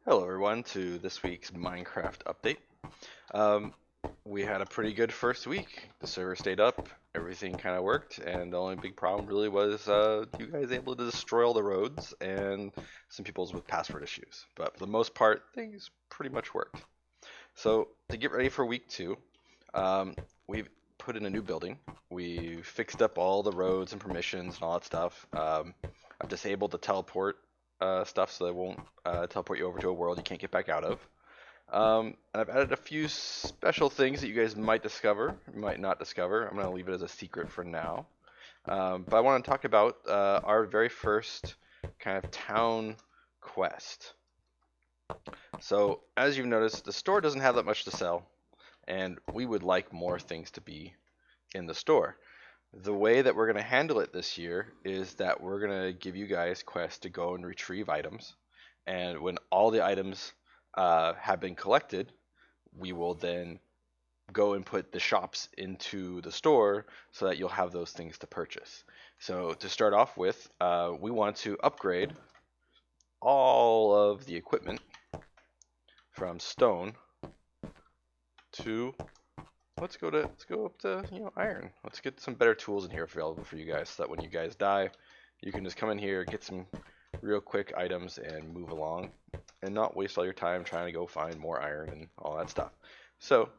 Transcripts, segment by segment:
Hello, everyone, to this week's Minecraft update. Um, we had a pretty good first week. The server stayed up, everything kind of worked, and the only big problem really was you guys able to destroy all the roads and some people's with password issues. But for the most part, things pretty much worked. So to get ready for week two, we've put in a new building. We fixed up all the roads and permissions and all that stuff. I've disabled the teleport stuff so they won't teleport you over to a world you can't get back out of. And I've added a few special things that you guys might discover, might not discover. I'm going to leave it as a secret for now. But I want to talk about our very first kind of town quest. So, as you've noticed, the store doesn't have that much to sell, and we would like more things to be in the store. The way that we're going to handle it this year is that we're going to give you guys quests to go and retrieve items, and when all the items have been collected, we will then go and put the shops into the store so that you'll have those things to purchase. So to start off with, we want to upgrade all of the equipment from stone to let's go up to iron. Let's get some better tools in here available for you guys so that when you guys die, you can just come in here, get some real quick items and move along and not waste all your time trying to go find more iron and all that stuff. So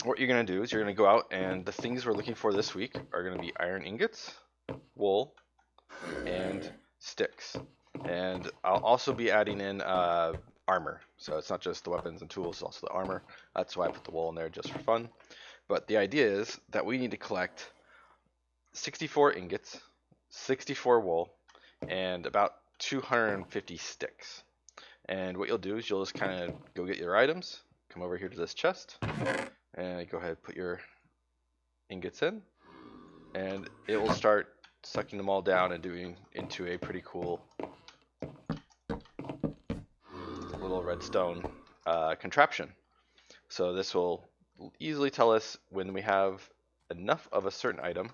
what you're going to do is you're going to go out, and the things we're looking for this week are going to be iron ingots, wool, and sticks. And I'll also be adding in armor. So it's not just the weapons and tools, it's also the armor. That's why I put the wool in there, just for fun. But the idea is that we need to collect 64 ingots, 64 wool, and about 250 sticks. And what you'll do is you'll just kind of go get your items, come over here to this chest, and go ahead and put your ingots in, and it will start sucking them all down and doing into a pretty cool little redstone contraption. So this will easily tell us when we have enough of a certain item,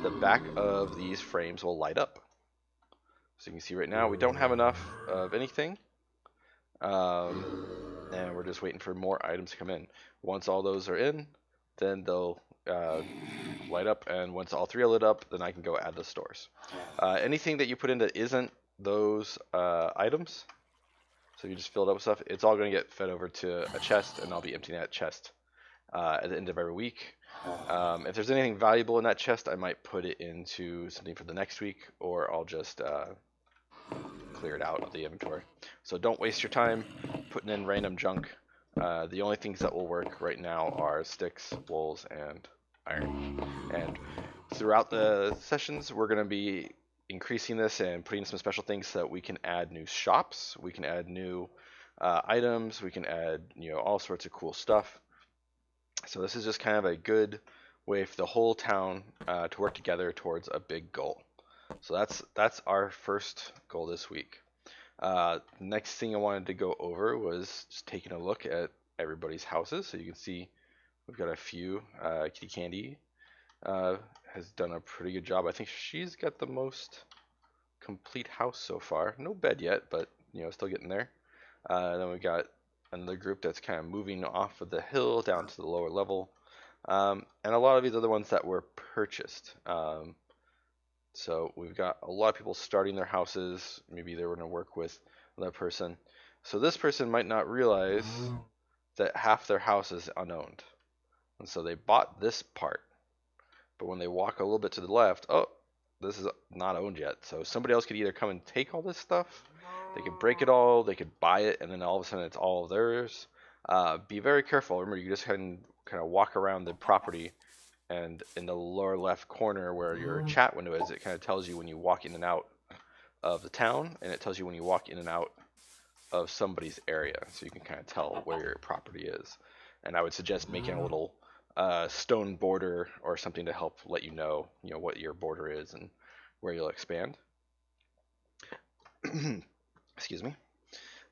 the back of these frames will light up. So you can see right now we don't have enough of anything, and we're just waiting for more items to come in. Once all those are in, then they'll light up, and once all three are lit up, then I can go add the stores. Anything that you put in that isn't those items, so you just fill it up with stuff, it's all going to get fed over to a chest, and I'll be emptying that chest at the end of every week. If there's anything valuable in that chest, I might put it into something for the next week, or I'll just clear it out of the inventory. So don't waste your time putting in random junk. The only things that will work right now are sticks, wools, and iron. And throughout the sessions, we're going to be increasing this and putting some special things so that we can add new shops, we can add new items, we can add all sorts of cool stuff. So this is just kind of a good way for the whole town to work together towards a big goal. So that's our first goal this week. Next thing I wanted to go over was just taking a look at everybody's houses. So you can see we've got a few. Kitty Candy has done a pretty good job. I think she's got the most complete house so far. No bed yet, but still getting there. Then we got another group that's kind of moving off of the hill down to the lower level. And a lot of these are the ones that were purchased. So we've got a lot of people starting their houses. Maybe they were going to work with another person. So this person might not realize that half their house is unowned. And so they bought this part. But when they walk a little bit to the left, oh, this is not owned yet. So somebody else could either come and take all this stuff, they could break it all, they could buy it, and then all of a sudden it's all theirs. Be very careful. Remember, you just kind of walk around the property, and in the lower left corner where your chat window is, it kind of tells you when you walk in and out of the town, and it tells you when you walk in and out of somebody's area, so you can kind of tell where your property is. And I would suggest making a little stone border or something to help let you know what your border is and where you'll expand. Excuse me.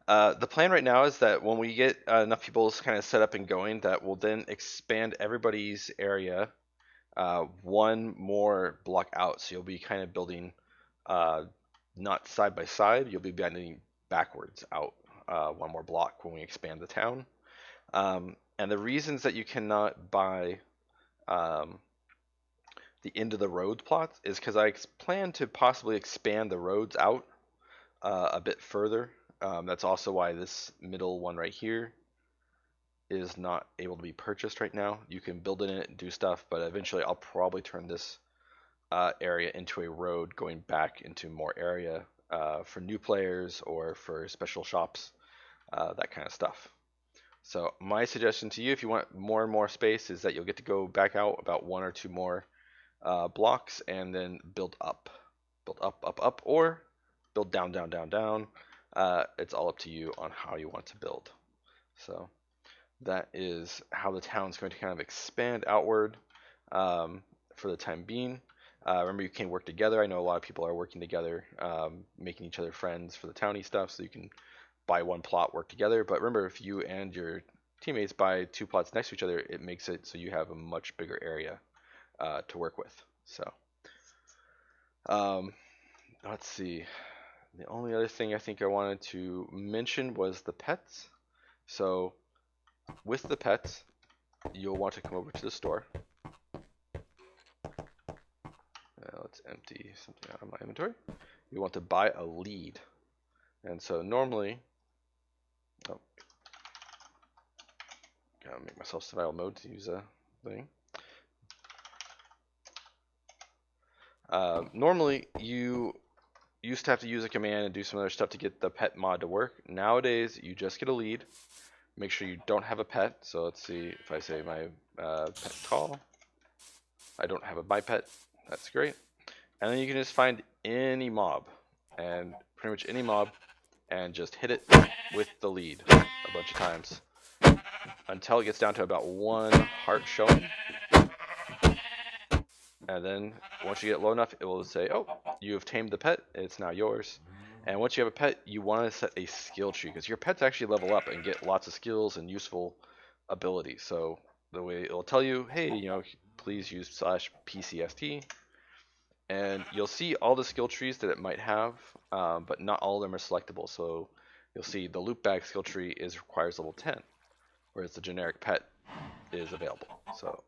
The plan right now is that when we get enough people kind of set up and going, that we'll then expand everybody's area one more block out. So you'll be kind of building not side by side, you'll be bending backwards out one more block when we expand the town. And the reasons that you cannot buy the end of the road plots is because I plan to possibly expand the roads out a bit further. That's also why this middle one right here is not able to be purchased right now. You can build in it and do stuff, but eventually I'll probably turn this area into a road going back into more area for new players or for special shops, that kind of stuff. So my suggestion to you, if you want more and more space, is that you'll get to go back out about one or two more blocks and then build up, or build down, down, down, down. It's all up to you on how you want to build. So that is how the town's going to kind of expand outward for the time being. Remember, you can work together. I know a lot of people are working together, making each other friends for the towny stuff, so you can buy one plot, work together. But remember, if you and your teammates buy two plots next to each other, it makes it so you have a much bigger area to work with. So, let's see. The only other thing I think I wanted to mention was the pets. So, with the pets, you'll want to come over to the store. Let's empty something out of my inventory. You want to buy a lead. And so normally, gotta make myself survival mode to use a thing. Normally, you used to have to use a command and do some other stuff to get the pet mod to work. Nowadays, you just get a lead. Make sure you don't have a pet. So let's see if I say my pet call. I don't have my pet. That's great. And then you can just find any mob, and pretty much any mob, and just hit it with the lead a bunch of times until it gets down to about one heart showing. And then once you get low enough, it will say, oh, you have tamed the pet. It's now yours. And once you have a pet, you want to set a skill tree because your pets actually level up and get lots of skills and useful abilities. So the way it will tell you, hey, please use /PCST. And you'll see all the skill trees that it might have, but not all of them are selectable. So you'll see the loop bag skill tree requires level 10, whereas the generic pet is available. So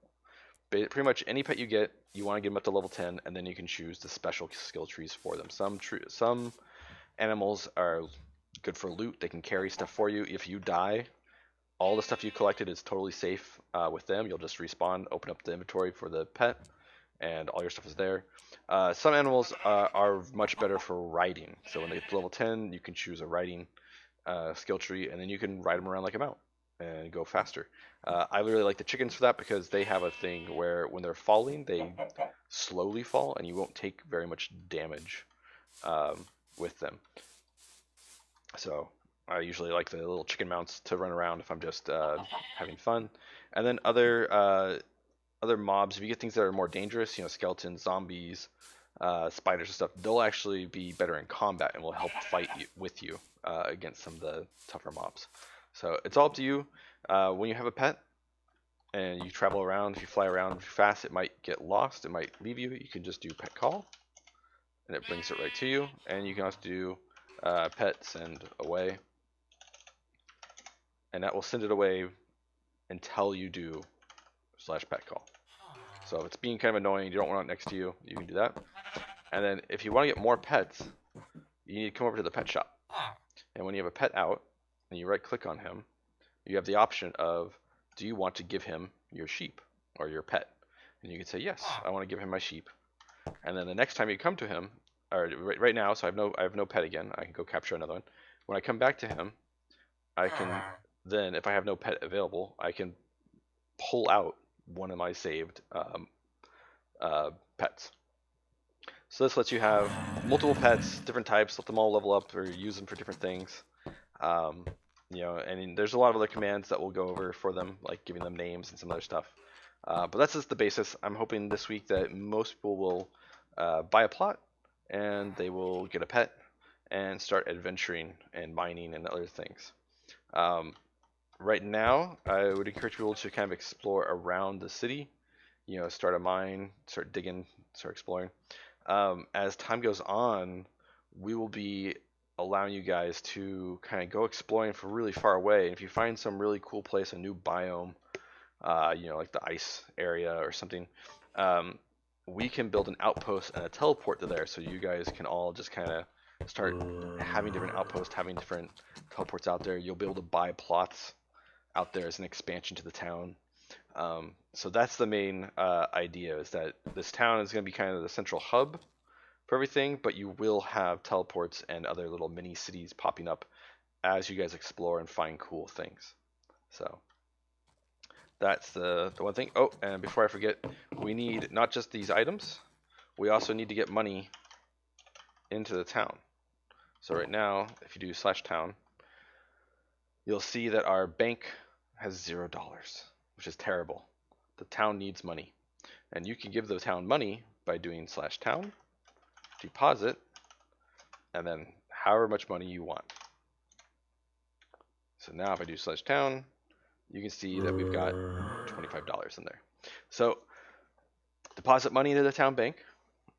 pretty much any pet you get, you want to get them up to level 10, and then you can choose the special skill trees for them. Some animals are good for loot. They can carry stuff for you. If you die, all the stuff you collected is totally safe with them. You'll just respawn, open up the inventory for the pet, and all your stuff is there. Some animals are much better for riding. So when they get to level 10, you can choose a riding skill tree, and then you can ride them around like a mount and go faster. I really like the chickens for that because they have a thing where when they're falling, they slowly fall, and you won't take very much damage with them. So I usually like the little chicken mounts to run around if I'm just having fun. And then other mobs, if you get things that are more dangerous, skeletons, zombies, spiders and stuff, they'll actually be better in combat and will help fight with you against some of the tougher mobs. So it's all up to you. When you have a pet and you travel around, if you fly around fast, it might get lost, it might leave you. You can just do pet call, and it brings it right to you. And you can also do pet send away, and that will send it away until you do /pet call. So if it's being kind of annoying, you don't want it next to you, you can do that. And then if you want to get more pets, you need to come over to the pet shop. And when you have a pet out and you right click on him, you have the option of, do you want to give him your sheep or your pet? And you can say, yes, I want to give him my sheep. And then the next time you come to him, or right now, so I have no pet again, I can go capture another one. When I come back to him, I can then, if I have no pet available, I can pull out one of my saved pets. So this lets you have multiple pets, different types, let them all level up or use them for different things. And there's a lot of other commands that we'll go over for them, like giving them names and some other stuff. But that's just the basis. I'm hoping this week that most people will buy a plot and they will get a pet and start adventuring and mining and other things. Right now, I would encourage people to kind of explore around the city, start a mine, start digging, start exploring. As time goes on, we will be allowing you guys to kind of go exploring from really far away. And if you find some really cool place, a new biome, like the ice area or something, um, we can build an outpost and a teleport to there, so you guys can all just kind of start having different outposts, having different teleports out there. You'll be able to buy plots out there as an expansion to the town. So that's the main idea, is that this town is going to be kind of the central hub for everything, but you will have teleports and other little mini cities popping up as you guys explore and find cool things. So that's the one thing. Oh, and before I forget, we need not just these items, we also need to get money into the town. So right now, if you do /town, you'll see that our bank has $0, which is terrible. The town needs money. And you can give the town money by doing /town, deposit, and then however much money you want. So now if I do /town, you can see that we've got $25 in there. So deposit money into the town bank,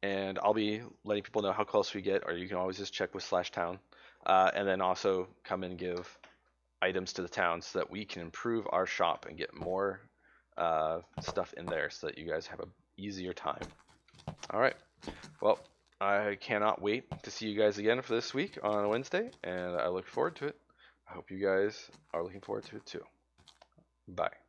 and I'll be letting people know how close we get, or you can always just check with /town, and then also come and give items to the town so that we can improve our shop and get more stuff in there so that you guys have a easier time. All right. Well, I cannot wait to see you guys again for this week on Wednesday, and I look forward to it. I hope you guys are looking forward to it too. Bye.